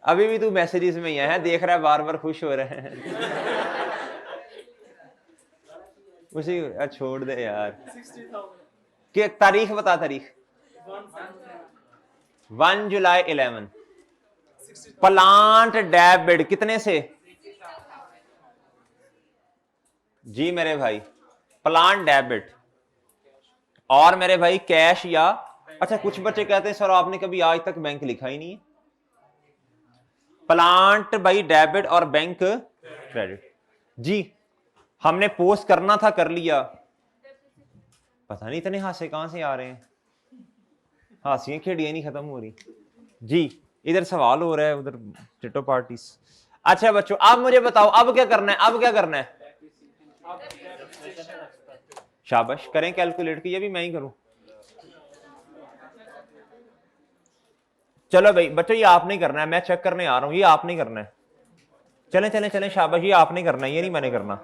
अभी भी तू मैसेजेस में ही है, देख रहा है बार बार खुश हो रहे हैं उसी छोड़ दे यार, कि तारीख बता, तारीख 1 जुलाई 11, प्लांट डेबिट कितने से जी मेरे भाई, प्लांट डेबिट, और मेरे भाई कैश या, अच्छा कुछ बच्चे कहते हैं सर आपने कभी आज तक बैंक लिखा ही नहीं है, प्लांट भाई डेबिट और बैंक क्रेडिट जी, हमने पोस्ट करना था कर लिया, पता नहीं इतने हासे कहां से आ रहे हैं, हासियां खेड़ियां नहीं खत्म हो रही जी। इधर सवाल हो रहा है, उधर टिटो पार्टीज। अच्छा बच्चों अब मुझे बताओ अब क्या करना है, अब क्या करना है, शाबाश करें कैलकुलेट की, ये भी मैं ही करूं, चलो भाई बच्चों ये आप नहीं करना है, मैं चेक करने आ रहा हूं, ये आप नहीं करना है, चलें चलें चलें शाबाश, ये आप नहीं करना है, ये नहीं मैंने करना,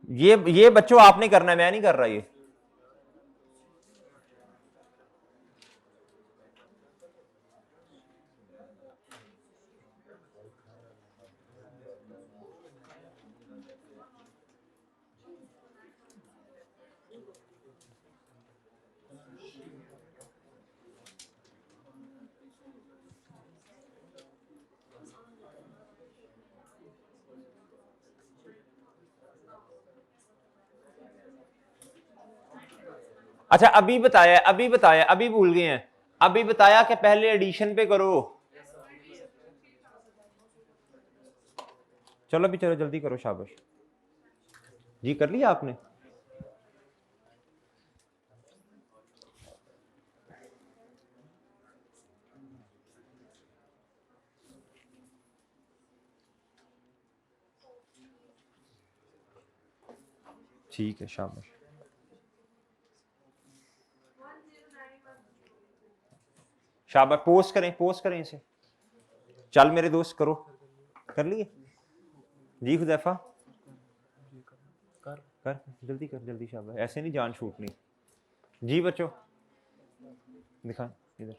ये बच्चों आपने करना है, मैं नहीं कर रहा ये, अच्छा अभी बताया, अभी भूल गए हैं, अभी बताया कि पहले एडिशन पे करो। चलो भी चलो जल्दी करो, शाबाश जी। कर लिया आपने? ठीक है, शाबाश। शाबाश, पोस्ट करें इसे। चल मेरे दोस्त करो, कर लिए जी। हुदैफा कर जल्दी कर, जल्दी शाबाश, ऐसे नहीं जान छूटनी जी। बच्चों दिखा इधर।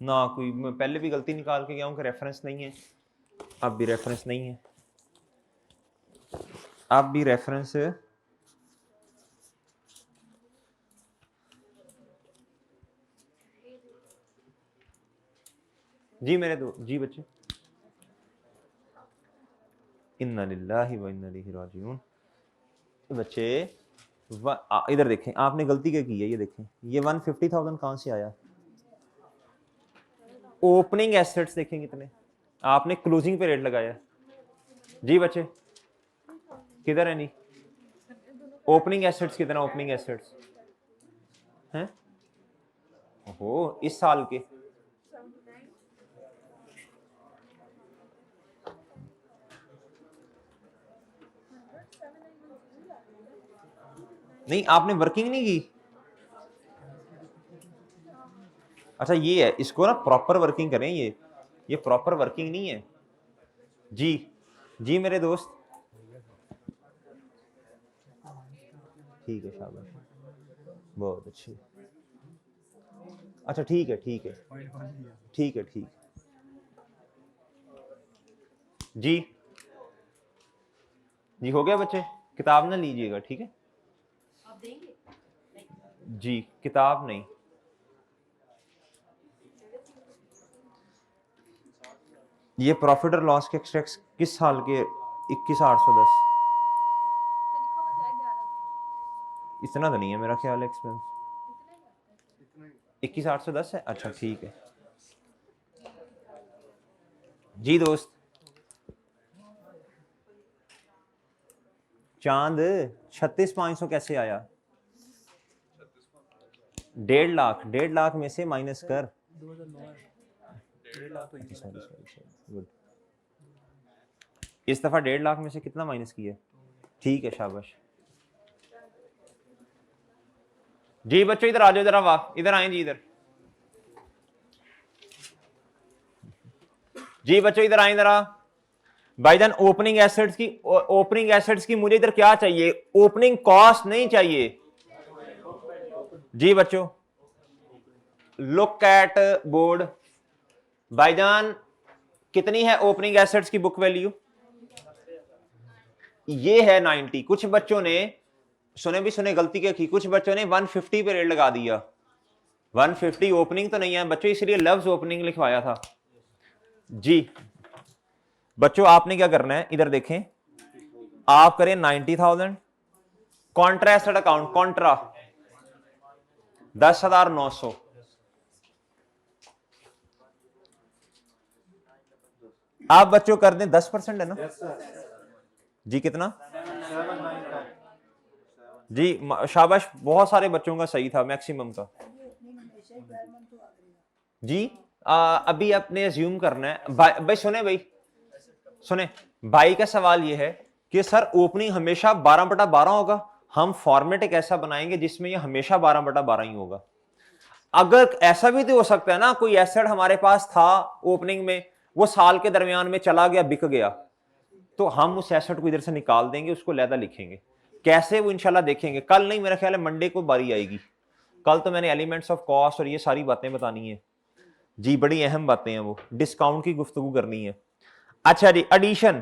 ना कोई, मैं पहले भी गलती निकाल के गया हूं कि रेफरेंस नहीं है, अब भी रेफरेंस नहीं है, अब भी रेफरेंस जी। मेरे दो जी बच्चे, इन्ना लिल्लाहि व इन्ना इलैहि राजिऊन। बच्चे इधर देखें, आपने गलती क्या की है, ये देखें, ये 150,000 कहां से आया? ओपनिंग एसेट्स देखें कितने, आपने क्लोजिंग पे रेट लगाया जी। बच्चे किधर है? नहीं, ओपनिंग एसेट्स कितना? ओपनिंग एसेट्स हैं, ओहो, इस साल के नहीं, आपने वर्किंग नहीं की। अच्छा ये है, इसको ना प्रॉपर वर्किंग करें, ये प्रॉपर वर्किंग नहीं है जी। जी मेरे दोस्त, ठीक है, शाबाश, बहुत अच्छी। अच्छा ठीक है, ठीक है, ठीक है, ठीक जी। जी हो गया बच्चे, किताब ना लीजिएगा, ठीक है आप देंगे जी, किताब नहीं। ये प्रॉफिट और लॉस के एक्सट्रैक्ट किस साल के? 21,810। इतना तो नहीं है मेरा ख्याल एक्सपेंस, 21,810 है। अच्छा ठीक है जी दोस्त। चांद 36,500 कैसे आया? 1.5 लाख में से माइनस कर। गुड, इस दफा 1.5 लाख में से कितना माइनस किया? ठीक है, शाबाश जी। बच्चों इधर आ जाओ, इधर वाह, इधर आए जी, इधर जी। बच्चों इधर आए, इधर आ भाईजान। ओपनिंग एसेट्स की मुझे इधर क्या चाहिए? ओपनिंग कॉस्ट नहीं चाहिए जी। बच्चों लुक एट बोर्ड, भाईजान कितनी है ओपनिंग एसेट्स की बुक वैल्यू? ये है 90। कुछ बच्चों ने सुने गलती क्या की, कुछ बच्चों ने 150 पे रेट लगा दिया। 150 ओपनिंग तो नहीं है बच्चों, इसलिए लफ्ज ओपनिंग लिखवाया था जी। बच्चों आपने क्या करना है, इधर देखें, आप करें 90,000 कॉन्ट्रा एसेट अकाउंट, कॉन्ट्रा 10,900। आप बच्चों कर दें 10% है ना जी। कितना जी? शाबाश, बहुत सारे बच्चों का सही था, मैक्सिमम का जी। अभी आपने अज्यूम करना है भाई सुने भाई का सवाल यह है कि सर ओपनिंग हमेशा 12/12 होगा। हम फॉर्मेट एक ऐसा बनाएंगे जिसमें यह हमेशा 12/12 ही होगा। अगर ऐसा भी तो हो सकता है ना, कोई एसेट हमारे पास था ओपनिंग में, वो साल के दरमियान में चला गया, बिक गया, तो हम उस एसेट को इधर से निकाल देंगे, उसको लहदा लिखेंगे। कैसे वो इंशाल्लाह देखेंगे, कल नहीं, मेरा ख्याल है मंडे को बारी आएगी। कल तो मैंने एलिमेंट्स ऑफ कॉस्ट और ये सारी बातें बतानी है जी, बड़ी अहम बातें हैं, वो डिस्काउंट की गुफ्तगू करनी है। अच्छा जी, एडिशन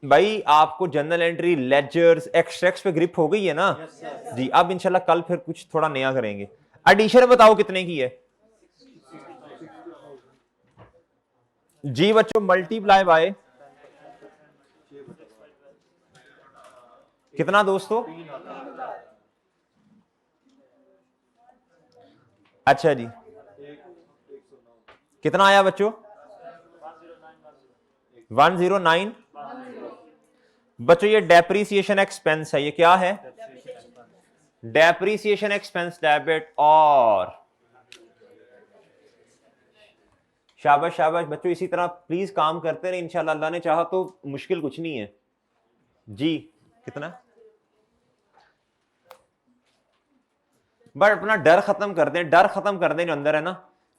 भाई आपको जर्नल एंट्री, लेजर्स, एक्सट्रैक्ट्स पे ग्रिप हो गई है ना जी। अब इंशाल्लाह कल फिर कुछ थोड़ा नया करेंगे। एडिशन बताओ कितने की है? जी बच्चों मल्टीप्लाई बाय कितना दोस्तों? अच्छा जी, कितना आया बच्चों? 109। बच्चों ये डेप्रीसिएशन एक्सपेंस है, ये क्या है? डेप्रीसिएशन एक्सपेंस डेबिट और शाबाश शाबाश बच्चों, इसी तरह प्लीज काम करते रहे, इंशाल्लाह अल्लाह ने चाहा तो मुश्किल कुछ नहीं है जी। कितना? बट अपना डर खत्म कर दें, डर खत्म कर दें जो अंदर है ना,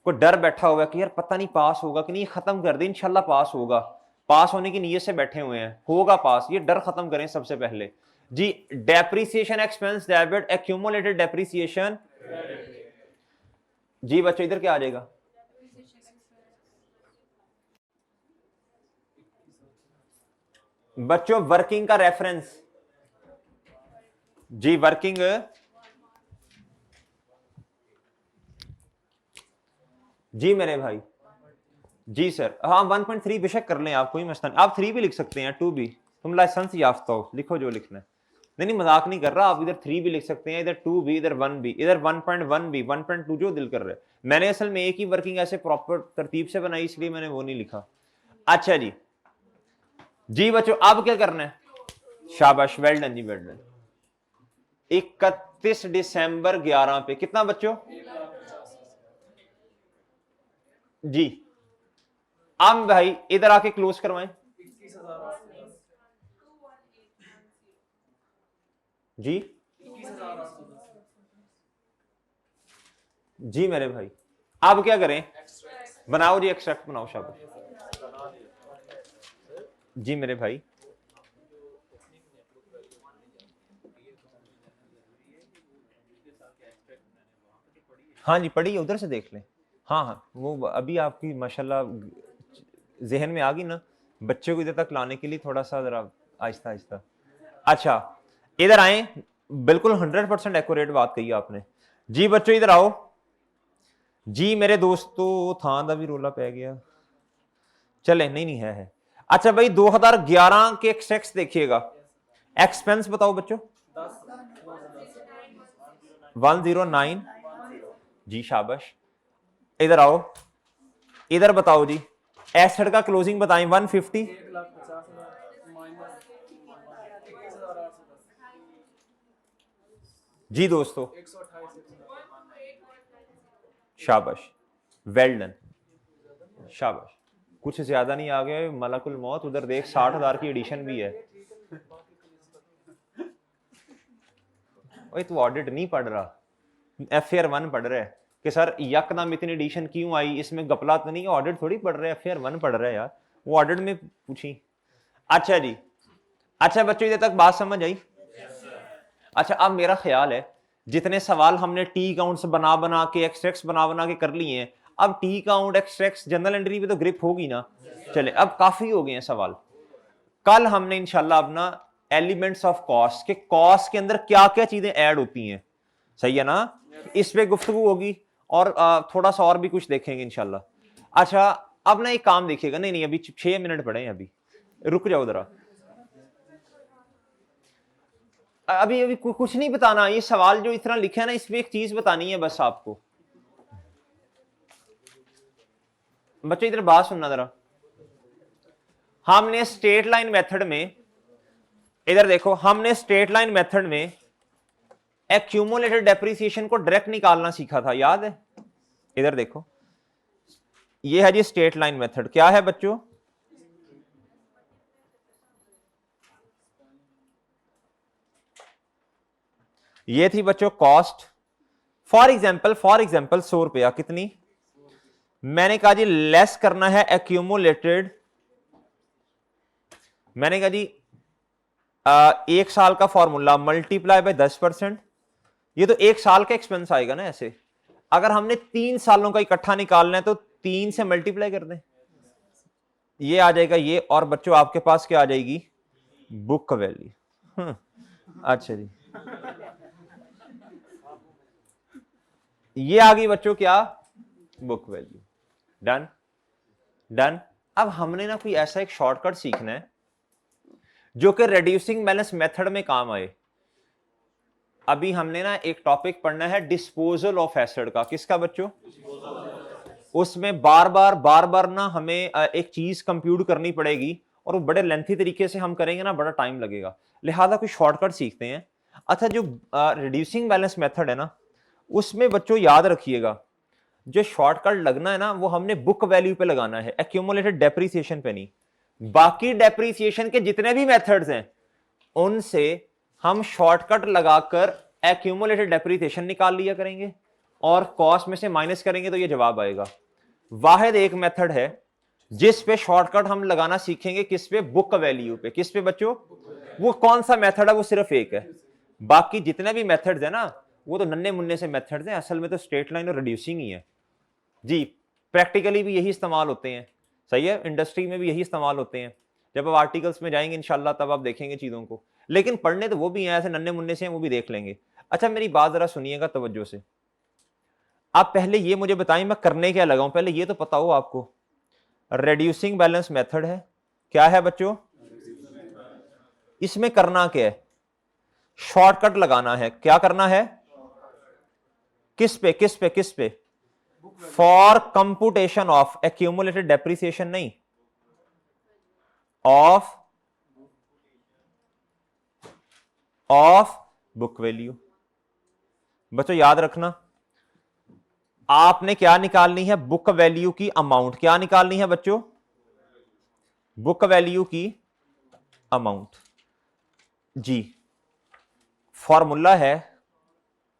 कोई डर बैठा हुआ है कि यार पता नहीं पास होगा कि नहीं, खत्म कर दें, इंशाल्लाह पास होगा, पास होने की नीयत से बैठे हुए हैं, होगा पास, ये डर खत्म करें सबसे पहले जी। Depreciation expense debit, accumulated depreciation जी। बच्चों इधर क्या आ जाएगा? बच्चों वर्किंग का रेफरेंस जी, वर्किंग जी मेरे भाई जी सर। हाँ 1.3 बेशक कर लें आप, कोई मसला नहीं, आप 3 भी लिख सकते हैं, 2 भी, तुम लाइसेंस याफ्ता हो, लिखो जो लिखना है। नहीं मजाक नहीं कर रहा, आप इधर 3 भी लिख सकते हैं, इधर 2 भी, इधर 1 भी, इधर 1.1 भी, 1.2 जो दिल कर रहा है। मैंने असल में एक ही वर्किंग ऐसे प्रॉपर तरतीब से बनाई, इसलिए मैंने वो नहीं लिखा। अच्छा जी जी बच्चों अब क्या करना है? शाबाश, वेल डन जी, वेल डन। 31 दिसंबर 11 पे कितना बच्चों? जी। अब भाई इधर आके क्लोज करवाएं जी। जी मेरे भाई अब क्या करें? बनाओ जी, एक्सट्रैक्ट बनाओ, शाबाश जी मेरे भाई। हाँ जी पढ़िए, उधर से देख लें। हाँ हाँ वो अभी आपकी माशाल्लाह जहन में आ गई ना, बच्चे को इधर तक लाने के लिए थोड़ा सा जरा आहिस्ता आहिस्ता। अच्छा इधर आए, बिल्कुल 100% एक्यूरेट बात कही आपने जी। बच्चों इधर आओ जी मेरे दोस्तों, थां दा भी रोला पै गया, चले नहीं है। अच्छा भाई 2011 के एक्सपेंस देखिएगा, एक्सपेंस बताओ बच्चों। 109 जी, शाबाश। इधर आओ, इधर बताओ जी, एसेट का क्लोजिंग बताएं। 150 जी दोस्तों, शाबाश, वेल डन, शाबाश। कुछ ज्यादा नहीं आ गया मलकुल मौत, उधर देख 60,000 की एडिशन भी है। ओए तू ऑडिट नहीं पढ़ रहा, FAR 1 पढ़ रहा है कि सर यकदम इतनी एडिशन क्यों आई, इसमें गपला तो नहीं, ऑडिट थोड़ी पढ़ रहे हैं, FAR 1 पढ़ रहा है यार, वो ऑडिट में पूछी। अच्छा जी, अच्छा बच्चों इधर तक बात समझ आई? अच्छा अब मेरा ख्याल है जितने सवाल हमने टी काउंट्स बना बना के, एक्सट्रैक्ट्स बना के कर लिए हैं, अब T count extracts general entry पे तो ग्रिप होगी ना। चले अब काफी हो गए हैं सवाल, कल हमने इंशाल्लाह अपना एलिमेंट्स ऑफ कॉस्ट के, कॉस्ट के अंदर क्या क्या चीजें ऐड होती हैं, सही है ना, इस पे गुफ्तगू होगी, और थोड़ा सा और भी कुछ देखेंगे इंशाल्लाह। अच्छा अब ना एक काम देखिएगा, नहीं अभी 6 मिनट पड़े हैं, अभी रुक जाओ जरा, अभी अभी कुछ नहीं बताना, ये सवाल जो इतना लिखा है ना, इसमें एक चीज बतानी है बस आपको। बच्चों इधर बात सुनना जरा, हमने स्ट्रेट लाइन मेथड में, इधर देखो, हमने स्ट्रेट लाइन मेथड में एक्यूमुलेटेड डेप्रिसिएशन को डायरेक्ट निकालना सीखा था, याद है? इधर देखो, ये है जी स्ट्रेट लाइन मेथड, क्या है बच्चों? ये थी बच्चों कॉस्ट, फॉर एग्जांपल 100 रुपया, कितनी? मैंने कहा जी लेस करना है एक्यूमुलेटेड, मैंने कहा जी एक साल का फॉर्मूला मल्टीप्लाई बाय 10%, ये तो एक साल का एक्सपेंस आएगा ना ऐसे, अगर हमने 3 सालों का इकट्ठा निकालना है तो 3 से मल्टीप्लाई कर दें, ये आ जाएगा ये, और बच्चों आपके पास क्या आ जाएगी? Book value. अच्छा जी, ये आ गई बच्चों क्या? Book value. Done done. अब हमने ना कोई ऐसा एक शॉर्टकट सीखना है जो कि रिड्यूसिंग बैलेंस मेथड में काम आए। अभी हमने ना एक टॉपिक पढ़ना है डिस्पोजल ऑफ एसिड का। किसका बच्चों? उसमें बार बार ना हमें एक चीज कंप्यूट करनी पड़ेगी और वो बड़े लेंथी तरीके से हम करेंगे ना, बड़ा टाइम लगेगा, लिहाजा कोई शॉर्टकट सीखते हैं। अच्छा, जो रिड्यूसिंग बैलेंस मेथड है ना, उसमें बच्चों याद रखिएगा जो शॉर्टकट लगना है ना वो हमने बुक वैल्यू पे लगाना है, एक्यूमुलेटेड डेप्रिसिएशन पे नहीं। बाकी डेप्रिसिएशन के जितने भी मेथड्स हैं उनसे हम शॉर्टकट लगाकर एक्यूमुलेटेड डेप्रिसिएशन निकाल लिया करेंगे और कॉस्ट में से माइनस करेंगे तो ये जवाब आएगा। वाहिद एक मेथड है जिस पे शॉर्टकट हम लगाना सीखेंगे, किस पे? बुक वैल्यू पे। किस पे बच्चों? वो कौन सा मेथड है? वो सिर्फ एक है। बाकी जितने भी मेथड्स है ना वो तो नन्हे मुन्ने से मेथड्स हैं, असल में तो स्ट्रेट लाइन और रिड्यूसिंग ही है जी। प्रैक्टिकली भी यही इस्तेमाल होते हैं, सही है, इंडस्ट्री में भी यही इस्तेमाल होते हैं। जब आप आर्टिकल्स में जाएंगे इंशाल्लाह तब आप देखेंगे चीजों को, लेकिन पढ़ने तो वो भी हैं, ऐसे नन्हे मुन्ने से हैं, वो भी देख लेंगे। अच्छा, मेरी बात जरा सुनिएगा तवज्जो से। आप पहले ये मुझे बताएं मैं करने क्या लगाऊं, पहले ये तो पता हो आपको। रिड्यूसिंग बैलेंस मेथड है, क्या है बच्चों? इसमें करना क्या है? शॉर्टकट लगाना है। क्या करना है? किस पे किस पे किस पे? For computation of accumulated depreciation नहीं, ऑफ बुक वैल्यू। बच्चों याद रखना, आपने क्या निकालनी है? बुक वैल्यू की अमाउंट। क्या निकालनी है बच्चों? बुक वैल्यू की अमाउंट जी। फॉर्मूला है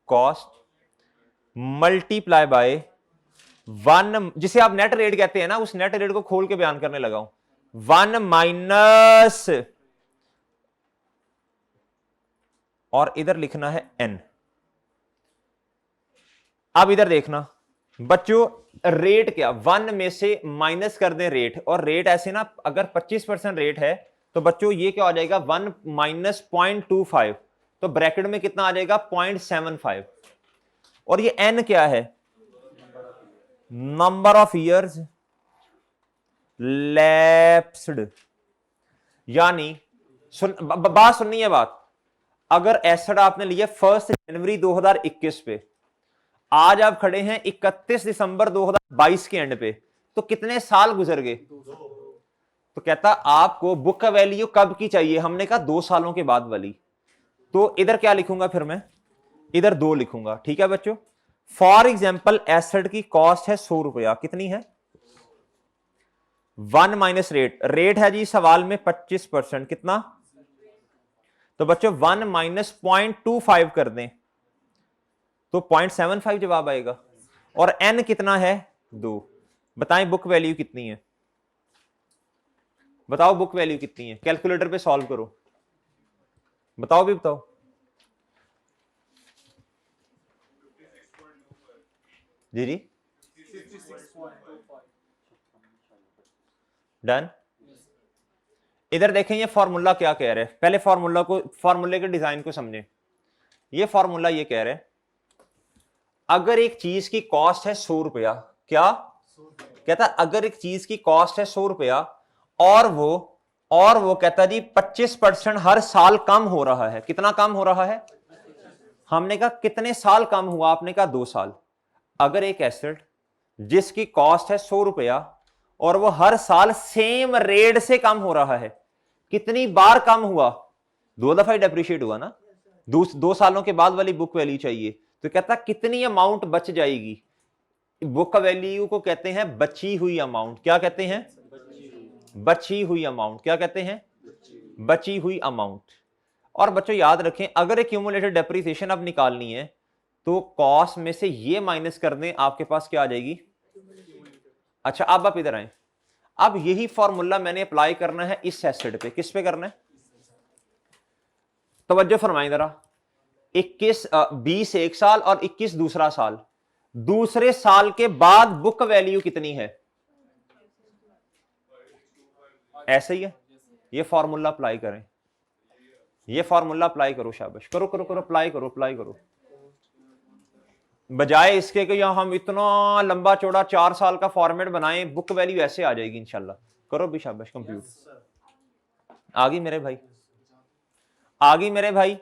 कॉस्ट मल्टीप्लाई बाय 1, जिसे आप नेट रेट कहते हैं ना, उस नेट रेट को खोल के बयान करने लगा हूं। 1 माइनस, और इधर लिखना है n। अब इधर देखना बच्चों, रेट क्या? 1 में से माइनस कर दें रेट, और रेट ऐसे ना अगर 25% रेट है तो बच्चों ये क्या हो जाएगा? 1 माइनस 0.25, तो ब्रैकेट में कितना आ जाएगा? 0.75। और ये n क्या है? Number of years lapsed. यानी बात सुननी है बात, अगर एसिड आपने लिया 1 जनवरी 2021 पे, आज आप खड़े हैं 31 दिसंबर 2022 के एंड पे, तो कितने साल गुजर गए? तो कहता आपको बुक वैल्यू कब की चाहिए? हमने कहा 2 सालों के बाद वाली। तो इधर क्या लिखूंगा फिर मैं? इधर 2 लिखूंगा, ठीक है बच्चों। फॉर एग्जाम्पल एसिड की कॉस्ट है 100 रुपया, कितनी है? 1 माइनस रेट है जी सवाल में 25%, कितना? तो बच्चों 1 माइनस 0.25 कर दें तो 0.75 जवाब आएगा। और n कितना है? 2। बताएं बुक वैल्यू कितनी है? बताओ बुक वैल्यू कितनी है? कैलकुलेटर पे सॉल्व करो, बताओ भी बताओ। जी जी, डन। इधर देखें ये फॉर्मूला क्या कह रहे हैं, पहले फॉर्मूले के डिजाइन को समझें। ये फॉर्मूला ये कह रहे हैं, अगर एक चीज की कॉस्ट है 100 रुपया, क्या कहता? अगर एक चीज की कॉस्ट है 100 रुपया और वो कहता जी 25% हर साल कम हो रहा है। कितना कम हो रहा है? हमने कहा कितने साल कम हुआ? आपने कहा 2 साल। अगर एक एसिड जिसकी कॉस्ट है 100 रुपया और वो हर साल सेम रेट से कम हो रहा है, कितनी बार कम हुआ? 2 दफा ही डेप्रिशिएट हुआ ना, 2 सालों के बाद वाली बुक वैल्यू चाहिए। तो कहता कितनी अमाउंट बच जाएगी? बुक वैल्यू को कहते हैं बची हुई अमाउंट। क्या कहते हैं? बची हुई अमाउंट। क्या कहते हैं? बची हुई अमाउंट। और बच्चों याद रखें, अगर एक्यूमुलेटेड डेप्रिसिएशन अब निकालनी है तो कॉस्ट में से ये माइनस कर दें, आपके पास क्या आ जाएगी? अच्छा, अब आप इधर आए। अब यही फॉर्मूला मैंने अप्लाई करना है इस एसिड पे। किस पे करना है? तवज्जो फरमाएं जरा। 20 एक साल और 21 दूसरा साल। दूसरे साल के बाद बुक वैल्यू कितनी है? ऐसे ही है। ये फॉर्मूला अप्लाई करें, ये फॉर्मूला अप्लाई करो, शाबाश, करो करो करो, अप्लाई करो अप्लाई करो। बजाय इसके कि यहां हम इतना लंबा चौड़ा 4 साल का फॉर्मेट बनाएं, बुक वैल्यू ऐसे आ जाएगी इंशाल्लाह। करो भी शाबाश कंप्यूट। आ गई मेरे भाई, आ गई मेरे भाई।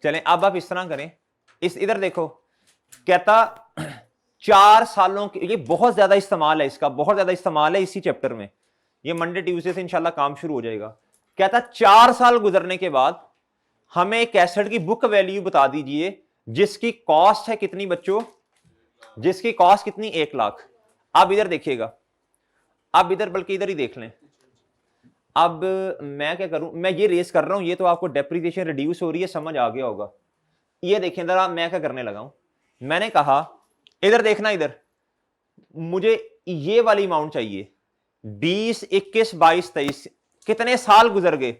चलें अब आप इस तरह करें, इस इधर देखो, कहता 4 सालों के, ये बहुत ज्यादा इस्तेमाल है इसका, बहुत ज्यादा इस्तेमाल है इसी चैप्टर में, ये मंडे ट्यूसडे से इंशाल्लाह काम शुरू हो जाएगा। कहता 4 साल गुजरने के बाद हमें एक एसेट की बुक वैल्यू बता दीजिए जिसकी कॉस्ट है कितनी बच्चों, जिसकी कॉस्ट कितनी 1 लाख। अब इधर देखिएगा, अब इधर बल्कि इधर ही देख लें। अब मैं क्या करूं, मैं ये रेस कर रहा हूं, ये तो आपको डेप्रिसिएशन रिड्यूस हो रही है, समझ आ गया होगा। ये देखें जरा मैं क्या करने लगा हूं, मैंने कहा इधर देखना, इधर मुझे ये वाली अमाउंट चाहिए 20, 21, 22, 23, कितने साल गुजर गए।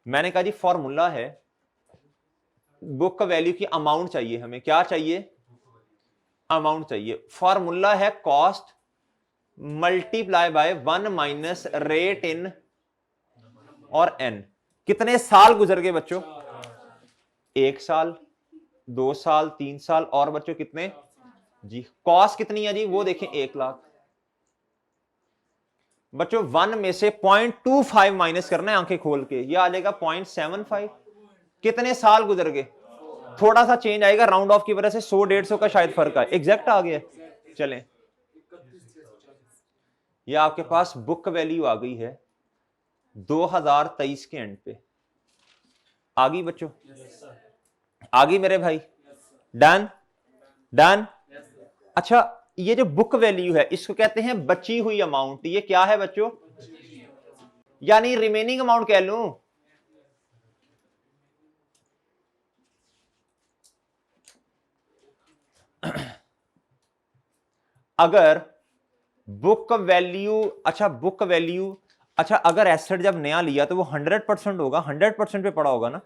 मैंने कहा जी फॉर्मूला है, बुक वैल्यू की अमाउंट चाहिए हमें, क्या चाहिए, अमाउंट चाहिए। फॉर्मूला है cost multiply by 1 minus rate in और एन। कितने साल गुजर गए बच्चों, 1 साल, 2 साल, 3 साल, और बच्चों कितने जी, कॉस्ट कितनी है जी, वो देखें 1 लाख। बच्चों 1 में से 0.25 माइनस करना है आंखें खोल के, ये आ जाएगा 0.75। कितने साल गुजर गए, थोड़ा सा चेंज आएगा राउंड ऑफ की वजह से, 100-150 का शायद फर्क है, एग्जैक्ट आ गया। चलें ये आपके पास बुक वैल्यू आ गई है 2023 के एंड पे, आ गई बच्चों, आ गई मेरे भाई, डन डन। अच्छा ये जो बुक वैल्यू है इसको कहते हैं बची हुई अमाउंट, ये क्या है बच्चों, यानी रिमेनिंग अमाउंट कह लूं। अगर बुक वैल्यू, अच्छा बुक वैल्यू, अच्छा अगर एसेट जब नया लिया तो वो 100% होगा, 100% पे पड़ा होगा ना।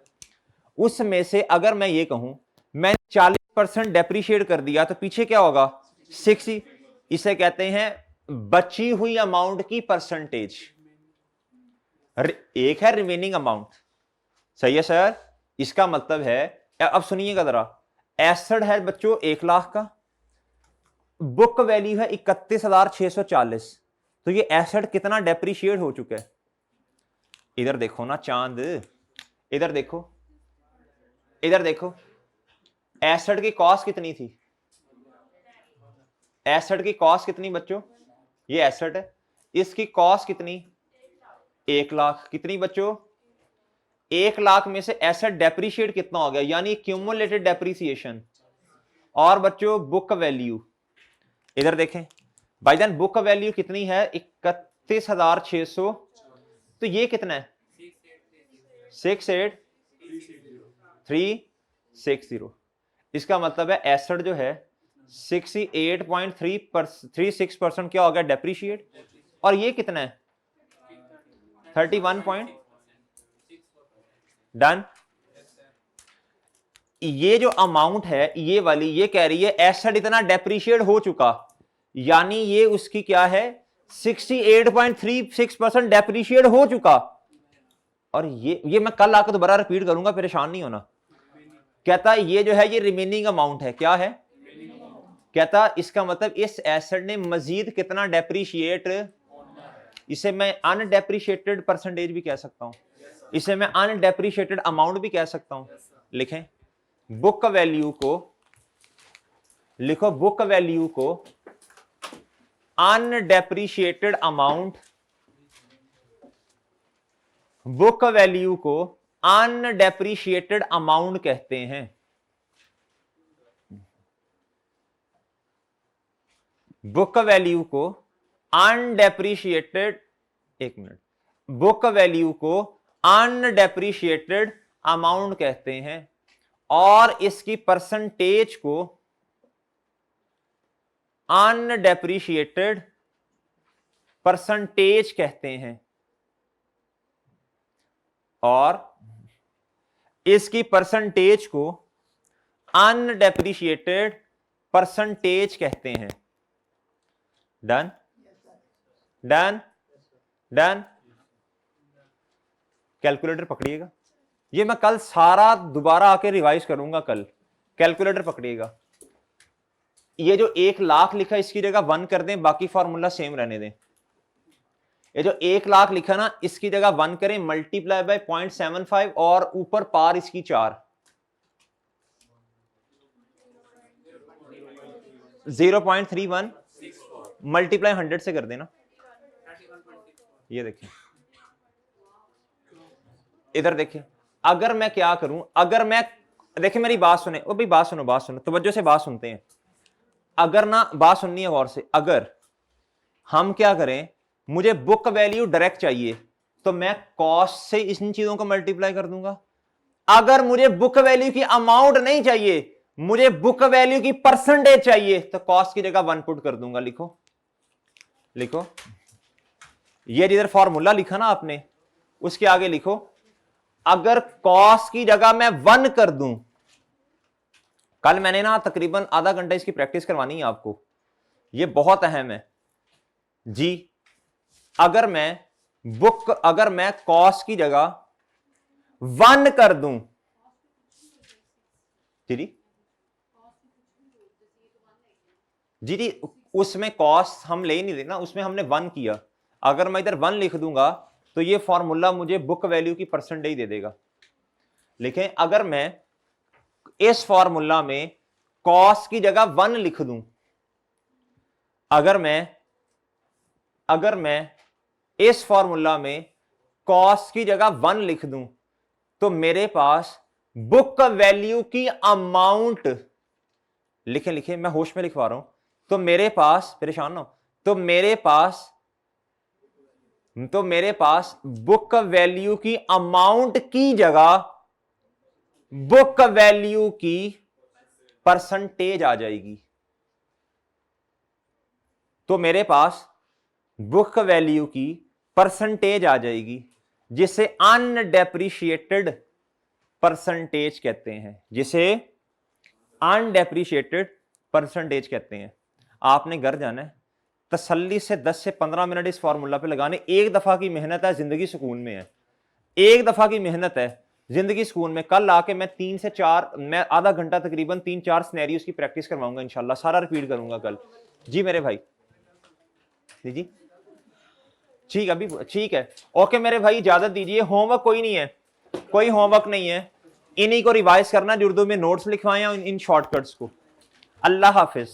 उसमें से अगर मैं ये कहूं मैं 40% डेप्रीशिएट कर दिया तो पीछे क्या होगा 60, इसे कहते हैं बची हुई अमाउंट की परसेंटेज। एक है रिमेनिंग अमाउंट, सही है सर, इसका मतलब है, अब सुनिएगा जरा, एसेट है बच्चों 1 लाख का, बुक वैल्यू है 31,640, तो ये एसेट कितना डेप्रीशिएट हो चुका है। इधर देखो ना चांद, इधर देखो, इधर देखो, एसेट की कॉस्ट कितनी थी, एसेट की कॉस्ट कितनी बच्चों, ये एसेट है, इसकी कॉस्ट कितनी 1 लाख, कितनी बच्चों 1 लाख में से एसेट डेप्रीशिएट कितना हो गया, यानी क्यूमुलेटेड डेप्रीसिएशन। और बच्चों बुक वैल्यू इधर देखें भाईजान, बुक वैल्यू कितनी है 31,600, तो ये कितना है 68360, इसका मतलब है एसेट जो है 68.36% क्या हो गया डेप्रीशिएट, और ये कितना है 31 डन। ये जो अमाउंट है ये वाली, ये कह रही है एसेट इतना डेप्रीशिएट हो चुका, यानी ये उसकी क्या है 68.36% डेप्रीशिएट हो चुका। और ये मैं कल आकर दोबारा रिपीट करूंगा, परेशान नहीं होना। कहता ये जो है ये रिमेनिंग अमाउंट है, क्या है, कहता इसका मतलब इस एसेट ने मजीद कितना डेप्रीशिएट, इसे मैं अनडेप्रीशिएटेड परसेंटेज भी कह सकता हूं, इसे मैं अनडेप्रीशिएटेड अमाउंट भी कह सकता हूं। लिखें बुक वैल्यू को, लिखो बुक वैल्यू को अनडेप्रीशिएटेड अमाउंट, बुक वैल्यू को अनडेप्रीशिएटेड अमाउंट कहते हैं। बुक वैल्यू को अनडेप्रीशिएटेड, एक मिनट, बुक वैल्यू को अनडेप्रीशिएटेड अमाउंट कहते हैं, और इसकी परसेंटेज को अनडेप्रीशिएटेड परसेंटेज कहते हैं, और इसकी परसेंटेज को अनडेप्रीशिएटेड परसेंटेज कहते हैं। Done done done. कैलकुलेटर पकड़िएगा, ये मैं कल सारा दोबारा आके रिवाइज करूंगा कल, कैलकुलेटर पकड़िएगा। ये जो 1 लाख लिखा इसकी जगह 1 कर दें, बाकी फॉर्मूला सेम रहने दें, ये जो 1 लाख लिखा ना, इसकी जगह 1 करें, मल्टीप्लाई बाय 0.75 और ऊपर पार इसकी 4, 0.31 मल्टीप्लाई 100 से कर देना। ये देखिए, इधर देखिए, अगर मैं क्या करूं, अगर मैं, देखिए मेरी बात सुने, ओ भाई बात सुनो, तवज्जो से बात सुनते हैं। अगर ना बात सुननी है गौर से, अगर हम क्या करें, मुझे बुक वैल्यू डायरेक्ट चाहिए तो मैं कॉस्ट से इन चीजों को मल्टीप्लाई कर दूंगा। अगर मुझे बुक वैल्यू की अमाउंट नहीं चाहिए, मुझे बुक वैल्यू की परसेंटेज चाहिए, तो कॉस्ट की जगह 1 पुट कर दूंगा। लिखो लिखो, ये जिधर फॉर्मूला लिखा ना आपने, उसके आगे लिखो, अगर कॉस्ट की जगह मैं 1 कर दूं, कल मैंने ना तकरीबन आधा घंटा इसकी प्रैक्टिस करवानी है आपको, ये बहुत अहम है जी। अगर मैं कॉस्ट की जगह 1 कर दूं, जी, उसमें कॉस्ट हम ले ही नहीं देना, उसमें हमने 1 किया। अगर मैं इधर 1 लिख दूंगा तो ये फॉर्मूला मुझे बुक वैल्यू की परसेंटेज दे देगा। लेकिन अगर मैं इस फॉर्मूला में कॉस्ट की जगह 1 लिख दूं, अगर मैं इस फॉर्मूला में कॉस्ट की जगह 1 लिख दूं, तो मेरे पास बुक वैल्यू की अमाउंट, लिखे मैं होश में लिखवा रहा हूं, तो मेरे पास, परेशान ना हो, तो मेरे पास बुक वैल्यू की अमाउंट की जगह बुक वैल्यू की परसेंटेज आ जाएगी। तो मेरे पास बुक वैल्यू की परसेंटेज आ जाएगी, जिसे अनडेप्रिशिएटेड परसेंटेज कहते हैं, जिसे अनडेप्रिशिएटेड परसेंटेज कहते हैं। आपने घर जाना है, तसल्ली से 10 से 15 मिनट इस फॉर्मूला पे लगाने। एक दफा की मेहनत है, जिंदगी सुकून में है। एक दफा की मेहनत है, जिंदगी सुकून में। कल आके मैं 3 से 4, मैं आधा घंटा तकरीबन 3-4 सिनेरियोस की प्रैक्टिस करवाऊंगा इंशाल्लाह, सारा रिपीट करूंगा कल। जी मेरे भाई, जी ठीक, अभी ठीक है, ओके मेरे भाई, इजाजत दीजिए। होमवर्क कोई नहीं है, कोई होमवर्क नहीं है, इन्हीं को रिवाइज करना, जो उर्दू में नोट्स लिखवाए इन शॉर्टकट्स को। अल्लाह हाफिज।